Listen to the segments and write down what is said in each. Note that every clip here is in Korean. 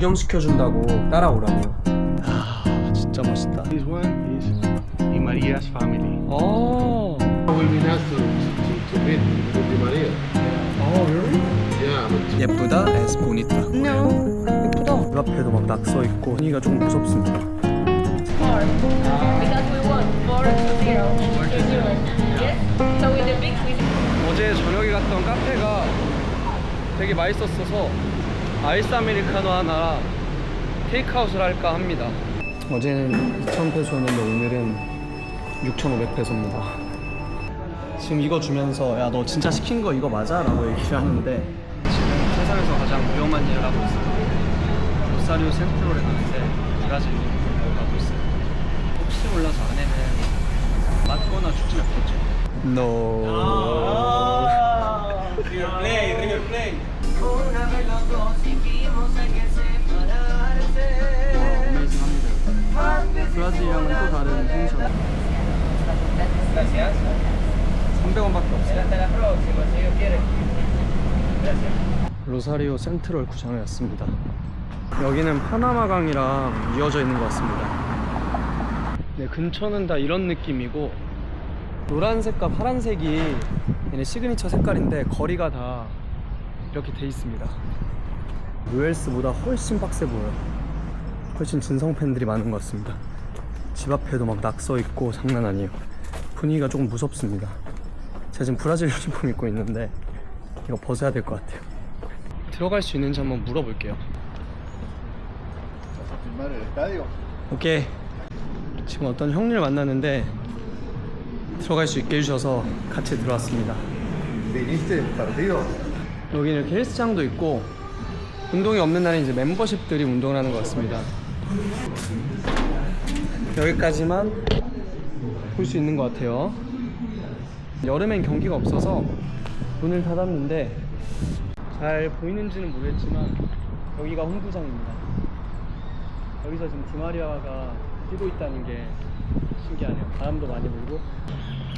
구경시켜준다고 따라오라네요. 아 진짜 멋있다. This one is Di Maria's family. 어. We've been asked to meet with Di Maria. Oh, really? Yeah, but 예쁘다 es bonita. No. 예쁘다. 그 앞에도 막 낙서 있고 분위기가 좀 무섭습니다. 4 because we won 4-0 in New Zealand. Yes. So with the big we 어제 저녁에 갔던 카페가 되게 맛있었어서 아이스 아메리카노 하나 테이크아웃을 할까 합니다. 어제는 2,000페소였는데 오늘은 6,500페소입니다. 지금 이거 주면서 야 너 진짜 시킨 거 이거 맞아? 라고 얘기를 하는데 지금 세상에서 가장 위험한 일을 하고 있어요. 로사리오 센트럴에 가는데 브라질인 가고 있어요. 혹시 몰라서 안에는 맞거나 죽진 않겠죠? No. 브라질이랑은 또 다른 텐션. 300원밖에 없어요. 로사리오 센트럴 구장에 왔습니다. 여기는 파나마 강이랑 이어져 있는 것 같습니다. 네, 근처는 다 이런 느낌이고 노란색과 파란색이 얘네 시그니처 색깔인데 거리가 다 이렇게 돼 있습니다. 로엘스보다 훨씬 빡세 보여요. 훨씬 진성 팬들이 많은 것 같습니다. 집 앞에도 막 낙서 있고 장난 아니에요. 분위기가 조금 무섭습니다. 제가 지금 브라질 유니폼 입고 있는데 이거 벗어야 될 것 같아요. 들어갈 수 있는지 한번 물어볼게요. 오케이. 지금 어떤 형님을 만났는데 들어갈 수 있게 해주셔서 같이 들어왔습니다. 여기는 이렇게 헬스장도 있고 운동이 없는 날은 이제 멤버십들이 운동을 하는 것 같습니다. 여기까지만 볼 수 있는 것 같아요. 여름엔 경기가 없어서 문을 닫았는데 잘 보이는지는 모르겠지만 여기가 홈구장입니다. 여기서 지금 디마리아가 뛰고 있다는 게 신기하네요. 바람도 많이 불고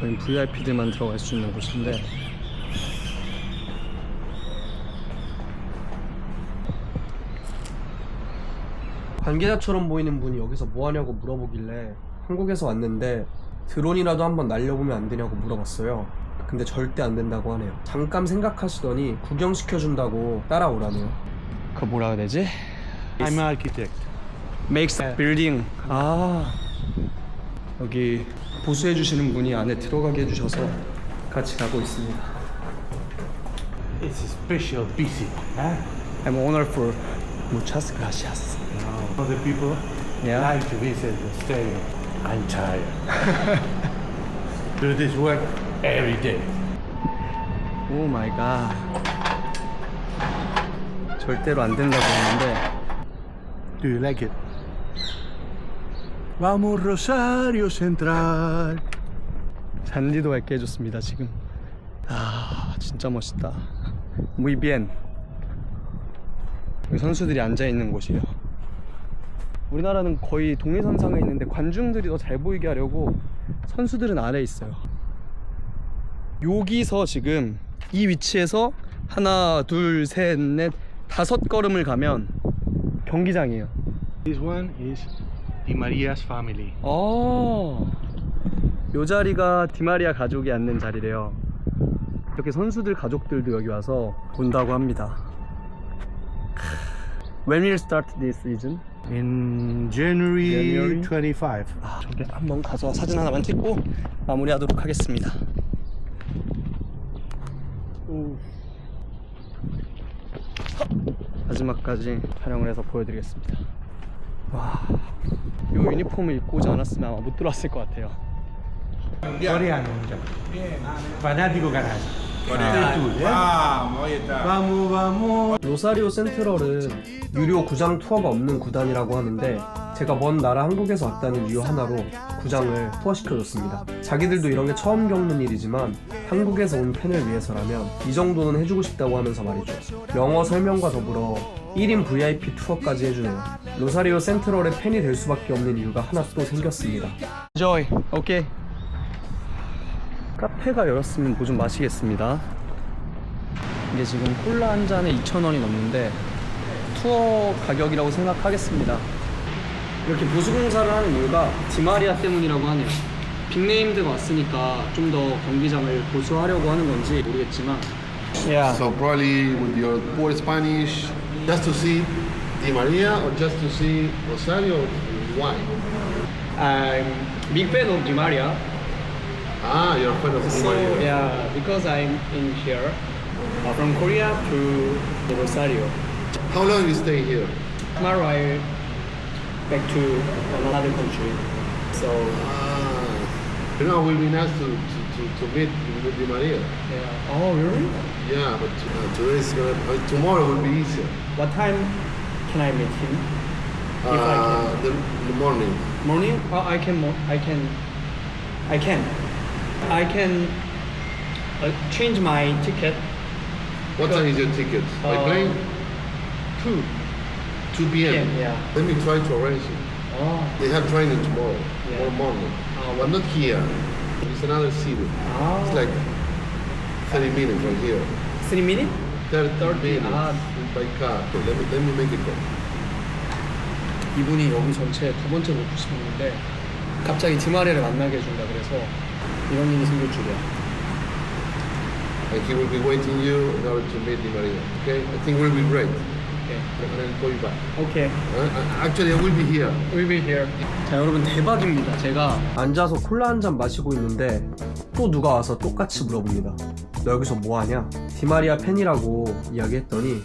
여긴 VIP들만 들어갈 수 있는 곳인데 관계자처럼 보이는 분이 여기서 뭐 하냐고 물어보길래 한국에서 왔는데 드론이라도 한번 날려보면 안 되냐고 물어봤어요. 근데 절대 안 된다고 하네요. 잠깐 생각하시더니 구경시켜준다고 따라오라네요. 그거 뭐라 해야 되지? I'm an architect. Makes a building. 아 여기 보수해 주시는 분이 안에 들어가게 해주셔서 같이 가고 있습니다. It's a special visit. Huh? I'm honorful. Muchas gracias. For the people Yeah. like to visit the stadium. I'm tired. Do this work every day. 오 마이 갓. 절대로 안 된다고 했는데 Do you like it? Vamos Rosario Central. 잔디도 밝게 해줬습니다 지금. 아 진짜 멋있다. Muy bien. 여기 선수들이 앉아있는 곳이에요. 우리나라는 거의 동해선상에 있는데 관중들이 더 잘 보이게 하려고 선수들은 아래에 있어요. 여기서 지금 이 위치에서 하나 둘 셋 넷 5걸음을 가면 경기장이에요. This one is Di Maria's family. 요 자리가 디마리아 가족이 앉는 자리래요. 이렇게 선수들 가족들도 여기 와서 본다고 합니다. When will start this season? In January January? 25. 저기 한번 가서 사진 하나만 찍고 마무리하도록 하겠습니다. 마지막까지 촬영을 해서 보여드리겠습니다. 와, 이 유니폼을 입고 오지 않았으면 아마 못 들어왔을 것 같아요. Coreano. Fanático canal. Vamos, vamos. 로사리오 센트럴은 유료 구장 투어가 없는 구단이라고 하는데 제가 먼 나라 한국에서 왔다는 이유 하나로 구장을 투어시켜줬습니다. 자기들도 이런 게 처음 겪는 일이지만 한국에서 온 팬을 위해서라면 이 정도는 해주고 싶다고 하면서 말이죠. 영어 설명과 더불어 1인 VIP 투어까지 해주네요. 로사리오 센트럴의 팬이 될 수밖에 없는 이유가 하나 또 생겼습니다. Enjoy. 오케이. 카페가 열었으면 뭐 좀 마시겠습니다. 이게 지금 콜라 한 잔에 2,000원이 넘는데 투어 가격이라고 생각하겠습니다. 이렇게 보수공사를 하는 이유가 디마리아 때문이라고 하네요. 빅네임드가 왔으니까 좀 더 경기장을 보수하려고 하는 건지 모르겠지만 Yeah. So probably with your poor Spanish, just to see Di Maria or just to see Rosario? Why? I'm big fan of Dimaria. Ah, you're a fan of Di So Maria. yeah, because I'm in here from Korea to Rosario. How long you stay here? Tomorrow I back to another country. So You know, it will be nice to meet with Di Maria. yeah. Oh really? Yeah, but today is gonna, tomorrow will be easier. What time can I meet him? If I can. The morning. Morning? I can. Change my ticket. What time is your ticket? By plane? 2 2 p.m. Yeah. Let me try to arrange it. Oh. They have training tomorrow, Yeah. tomorrow morning. Oh, But not here. It's another city. Oh. It's like 30 minutes from here. 3 minutes? 30 minutes Ah. by car. So let me make it go. 이분이 여기 전체 두 번째 놓고 싶었는데 갑자기 디마리아를 만나게 해준다 그래서 이런 일이 생길 줄이야. And he will be waiting you in order to meet Di Maria. Okay? I think it will be great. 오케이. And I'll call you back. 오케이. Actually, I will be here. We'll be here. 자 여러분 대박입니다. 제가 앉아서 콜라 한 잔 마시고 있는데 또 누가 와서 똑같이 물어봅니다. 너 여기서 뭐하냐? 디마리아 팬이라고 이야기했더니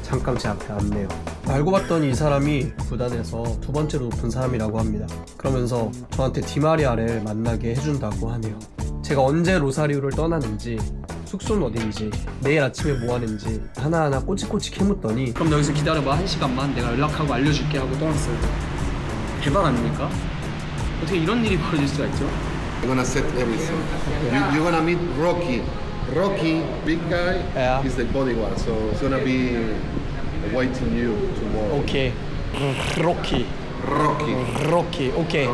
잠깐 제 앞에 앉네요. 알고 봤더니 이 사람이 구단에서 두 번째로 높은 사람이라고 합니다. 그러면서 저한테 디마리아를 만나게 해준다고 하네요. 제가 언제 로사리오를 떠나는지, 숙소는 어딘지, 내일 아침에 뭐 하는지 하나하나 꼬치꼬치 캐묻더니 그럼 너 여기서 기다려봐 1시간만 내가 연락하고 알려줄게 하고 떠났어요. 대박 아닙니까? 어떻게 이런 일이 벌어질 수가 있죠? I'm gonna set everything. You're gonna meet Rocky. Rocky, big guy, Yeah. is the bodyguard. So it's gonna be waiting you tomorrow. 오케이. 로키. Rocky. 로키. 오케이.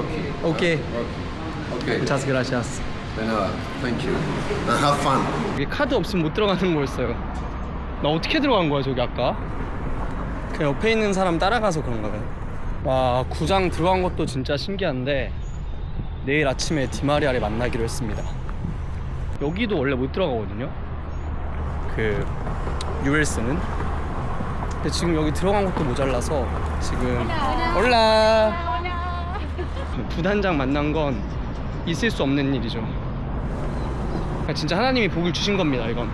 오케이. Okay. Muchas gracias. De nada. Thank you. And have fun. 이게 카드 없으면 못 들어가는 거였어요. 나 어떻게 들어간 거야 저기 아까? 그 옆에 있는 사람 따라가서 그런가 봐요. 와 구장 들어간 것도 진짜 신기한데 내일 아침에 디마리아를 만나기로 했습니다. 여기도 원래 못 들어가거든요. 그 ULS는. 근데 지금 여기 들어간 것도 모자라서 지금 올라 부단장 만난 건 있을 수 없는 일이죠. 진짜 하나님이 복을 주신 겁니다. 이건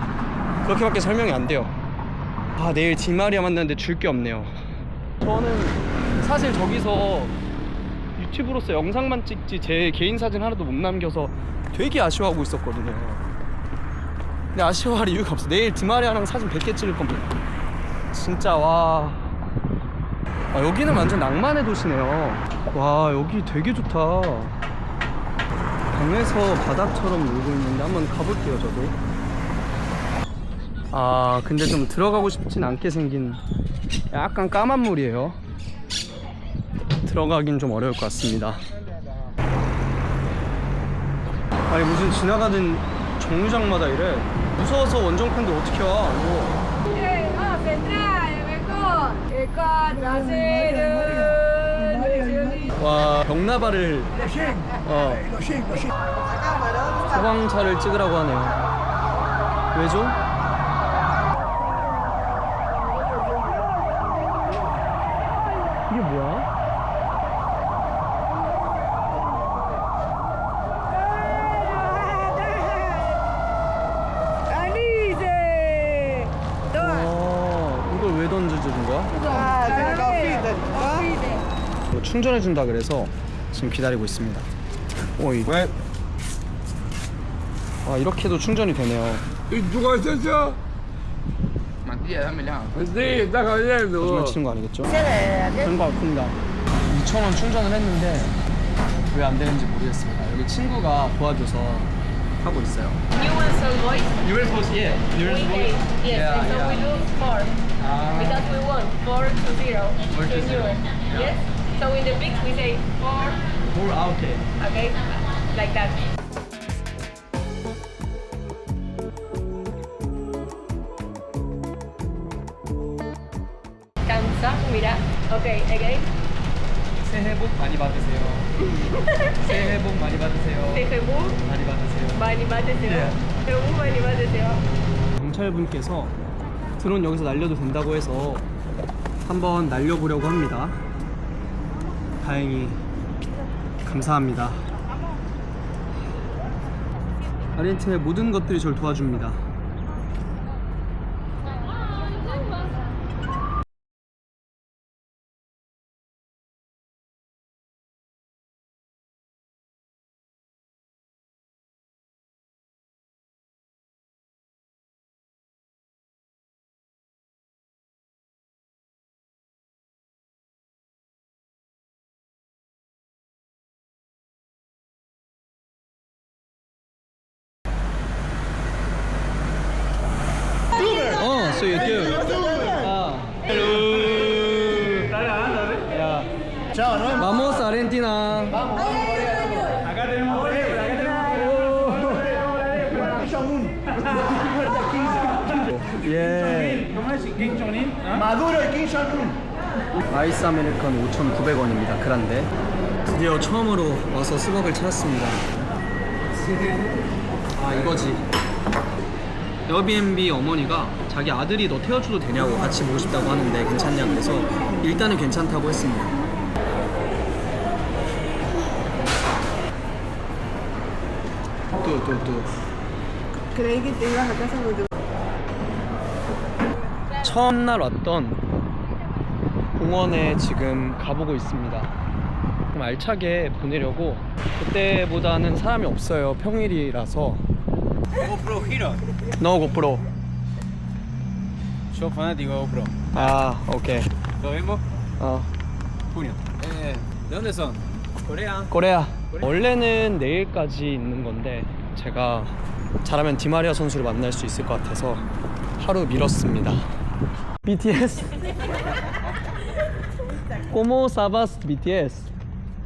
그렇게밖에 설명이 안 돼요. 아 내일 디마리아 만나는데 줄 게 없네요. 저는 사실 저기서 유튜브로서 영상만 찍지 제 개인 사진 하나도 못 남겨서 되게 아쉬워하고 있었거든요. 근데 아쉬워할 이유가 없어. 내일 디마리아랑 사진 100개 찍을 겁니다. 진짜 와. 아, 여기는 완전 낭만의 도시네요. 와 여기 되게 좋다. 강에서 바닥처럼 놀고 있는데 한번 가볼게요 저도. 아 근데 좀 들어가고 싶진 않게 생긴 약간 까만 물이에요. 들어가긴 좀 어려울 것 같습니다. 아니 무슨 지나가는 정류장마다 이래. 무서워서 원정팬들 어떻게 와 이거. 와 벽나발을 소방차를 찍으라고 하네요. 왜죠? 이게 뭐야? 이걸 왜 던져주는 거야? 뭐 충전해준다 그래서 지금 기다리고 있습니다. 오이. 왜? 아 이렇게도 충전이 되네요. 거짓말 치는 거 아니겠죠? 그런 거 같습니다. 2,000원 충전을 했는데 왜 안 되는지 모르겠습니다. 여기 친구가 도와줘서 하고 있어요. You want some voice? You will post, yeah. You will We post. eight. Yes, Yeah, and so yeah. we do 4. Because we won 4-0 in Europe. Yes? So in the big we say 4, More out there. okay? Like that. Cansado. Okay, again. 새해 복 많이 받으세요. 새해 복 많이 받으세요. 새해 복 많이 받으세요. 많이 받으세요. 새해 복 많이 받으세요. 경찰분께서 드론 여기서 날려도 된다고 해서 한번 날려보려고 합니다. 다행히 감사합니다. 아르헨티나의 모든 것들이 저를 도와줍니다. So you do. Hello. Vamos Argentina. 예. Maduro y Kim Jong-un. 아이스 아메리카노 5,900원입니다. 그란데 드디어 처음으로 와서 스벅을 찾았습니다. 아 이거지. 에어비앤비 어머니가 자기 아들이 너 태워줘도 되냐고 같이 보고 싶다고 하는데 괜찮냐 그래서 일단은 괜찮다고 했습니다. 또 Creí que te ibas a casa con tu... 처음 날 왔던 공원에 지금 가보고 있습니다. 좀 알차게 보내려고. 그때보다는 사람이 없어요. 평일이라서. GoPro Hero. No GoPro. Soy fanático de GoPro. 아 오케이. ¿Lo vemos? junio. ¿De dónde son? Corea. 코레아. 원래는 내일까지 있는 건데 제가 잘하면 디마리아 선수를 만날 수 있을 것 같아서 하루 미뤘습니다. BTS. ¿Cómo sabes BTS?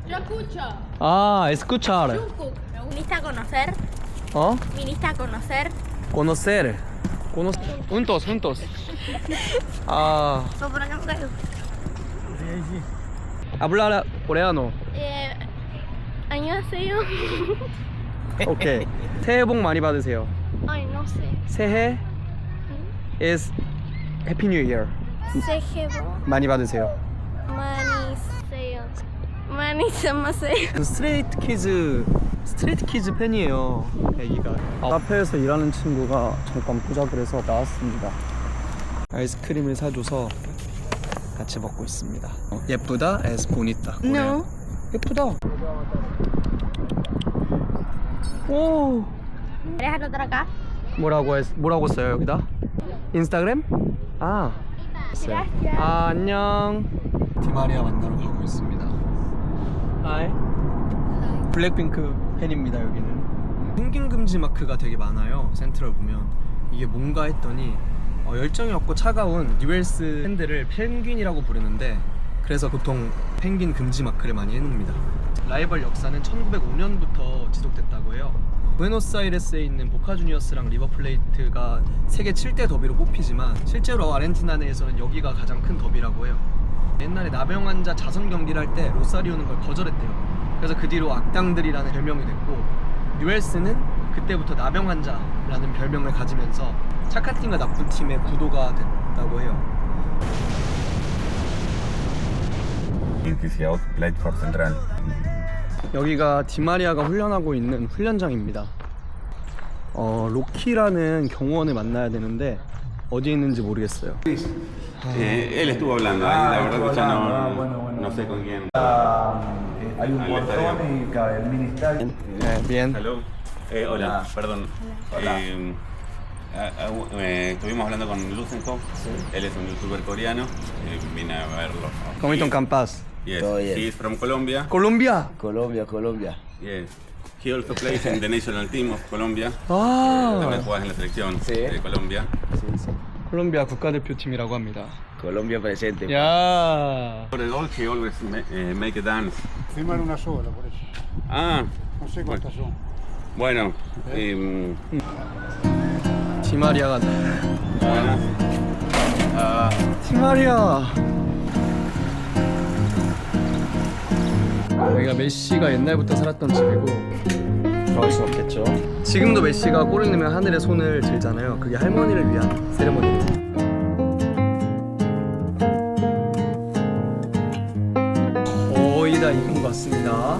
Yo escucho. Ah, escuchar. Jungkook. ¿Viniste a conocer? ¿Oh? ¿Viniste a conocer? Conocer. Juntos. Ah, No, por acá, por acá. hablar coreano. 안녕하세요. 오케이. 새해 복 많이 받으세요. Ay, no sé. 새해 is Happy New Year. 새해 복 많이 받으세요. 많이 세요. 많이 참으세요. 그 스트레이트 키즈 팬이에요. 애기가. 카페에서 일하는 친구가 잠깐 보자 그래서 나왔습니다. 아이스크림을 사줘서 같이 먹고 있습니다. 예쁘다? Es bonita. No. 예쁘다. 오. ¿Quieres anotar acá? 뭐라고 써요 여기다? 인스타그램? 아. Gracias. 아 안녕. 디마리아 만나러 가고 있습니다. 하이. 블랙핑크 팬입니다 여기는. 펭귄 금지 마크가 되게 많아요. 센트럴 보면 이게 뭔가 했더니 열정이 없고 차가운 뉴엘스 팬들을 펭귄이라고 부르는데 그래서 보통 펭귄 금지 마크를 많이 해놓습니다. 라이벌 역사는 1905년부터 지속됐다고 해요. 부에노스아이레스에 있는 보카 주니어스랑 리버플레이트가 세계 7대 더비로 뽑히지만 실제로 아르헨티나 내에서는 여기가 가장 큰 더비라고 해요. 옛날에 나병 환자 자선 경기를 할 때 로사리오는 걸 거절했대요. 그래서 그 뒤로 악당들이라는 별명이 됐고 뉴엘스는 그때부터 나병 환자라는 별명을 가지면서 착한 팀과 나쁜 팀의 구도가 됐다고 해요. Platform Central. 여기가 디마리아가 훈련하고 있는 훈련장입니다. 로키라는 경호원을 만나야 되는데 어디에 있는지 모르겠어요. Él estuvo hablando ahí, la verdad que ya no sé con quién. Hay un portón y el ministerio. Bien. Hello. Hola, perdón. Estuvimos hablando con Lusenko. Él es un youtuber coreano. Vine a verlo. ¿Cómo están Campas? Yes, Todo bien. he is from Colombia. Colombia. Colombia. Yes. He also plays in the national team of Colombia. 아, También juegas en la selección de Colombia. 콜롬비아 국가대표팀이라고 합니다. Colombia presente. 야. For the goal, he always make a dance. Firman una sola, por eso. Ah, No sé cuántas son. bueno. 디마리아가 Buenas. 디마리아. 여기가 메시가 옛날부터 살았던 집이고 들어갈 수 없겠죠. 지금도 메시가 골을 넣으면 하늘에 손을 들잖아요. 그게 할머니를 위한 세레머니예요. 거의 다 익은 것 같습니다.